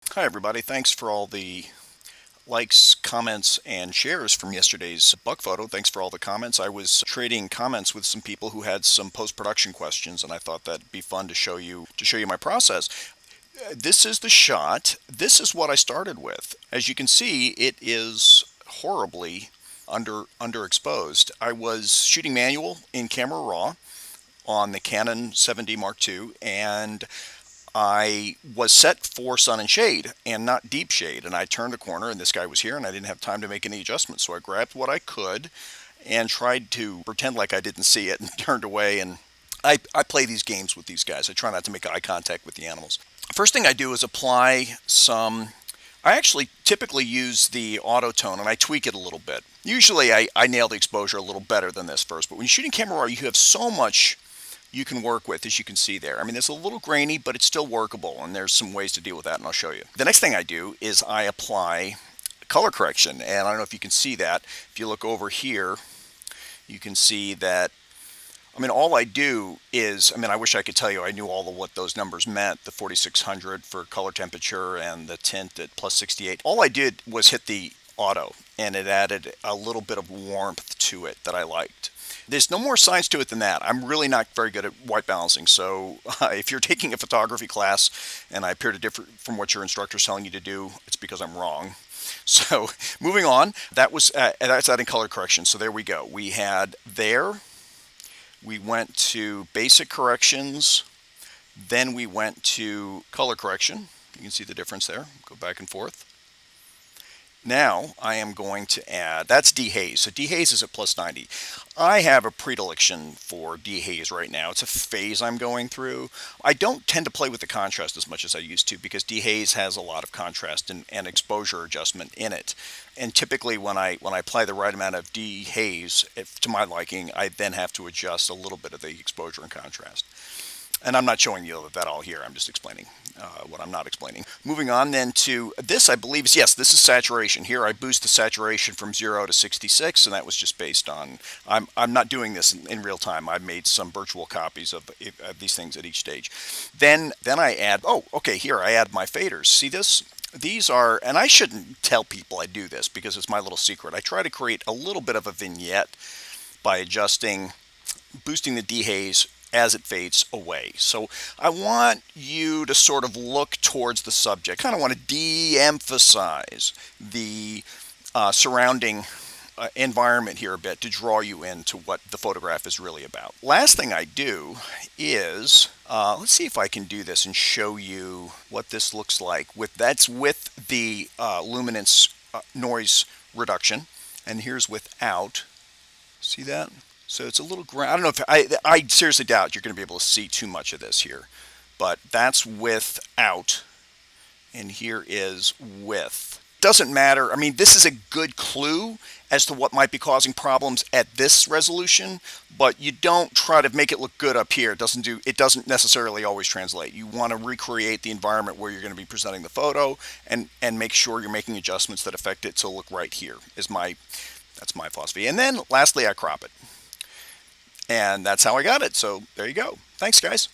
Hi, everybody. Thanks for all the likes, comments, and shares from yesterday's bug photo. Thanks for all the comments. I was trading comments with some people who had some post-production questions, and I thought that'd be fun to show you my process. This is the shot. This is what I started with. As you can see, it is horribly underexposed. I was shooting manual in Camera Raw on the Canon 7D Mark II, and I was set for sun and shade and not deep shade. And I turned a corner and this guy was here and I didn't have time to make any adjustments. So I grabbed what I could and tried to pretend like I didn't see it and turned away. And I play these games with these guys. I try not to make eye contact with the animals. First thing I do is apply some. I actually typically use the auto tone and I tweak it a little bit. Usually I nail the exposure a little better than this first, but when you're shooting Camera Raw, you have so much you can work with, as you can see there. I mean, it's a little grainy, but it's still workable, and there's some ways to deal with that, and I'll show you. The next thing I do is I apply color correction, and I don't know if you can see that. If you look over here, you can see that, I mean, all I do is, I mean, I wish I could tell you I knew all of what those numbers meant, the 4600 for color temperature and the tint at plus 68. All I did was hit the auto, and it added a little bit of warmth to it that I liked. There's no more science to it than that. I'm really not very good at white balancing, so if you're taking a photography class and I appear to differ from what your instructor's telling you to do, it's because I'm wrong. So moving on, that's adding color correction. So there we go. We had there, we went to basic corrections, then we went to color correction. You can see the difference there. Go back and forth. Now I am going to add, that's dehaze. So dehaze is at plus 90. I have a predilection for dehaze right now. It's a phase I'm going through. I don't tend to play with the contrast as much as I used to because dehaze has a lot of contrast and exposure adjustment in it. And typically when I apply the right amount of dehaze, to my liking, I then have to adjust a little bit of the exposure and contrast. And I'm not showing you that all here. I'm just explaining what I'm not explaining. Moving on then to this, I believe is, yes, this is saturation. Here I boost the saturation from 0 to 66, and that was just based on, I'm not doing this in real time. I made some virtual copies of these things at each stage. Then I add, oh, okay, here I add my faders. See this? These are, and I shouldn't tell people I do this because it's my little secret. I try to create a little bit of a vignette by adjusting, boosting the dehaze as it fades away. So I want you to sort of look towards the subject. Kind of want to de-emphasize the surrounding environment here a bit to draw you into what the photograph is really about. Last thing I do is, let's see if I can do this and show you what this looks like. That's with the luminance noise reduction, and here's without. See that? So it's a little I don't know if I seriously doubt you're going to be able to see too much of this here, but that's without, and here is with. Doesn't matter. I mean, this is a good clue as to what might be causing problems at this resolution, but you don't try to make it look good up here. It doesn't necessarily always translate. You want to recreate the environment where you're going to be presenting the photo and make sure you're making adjustments that affect it to look right here. That's my philosophy. And then lastly, I crop it. And that's how I got it. So there you go. Thanks, guys.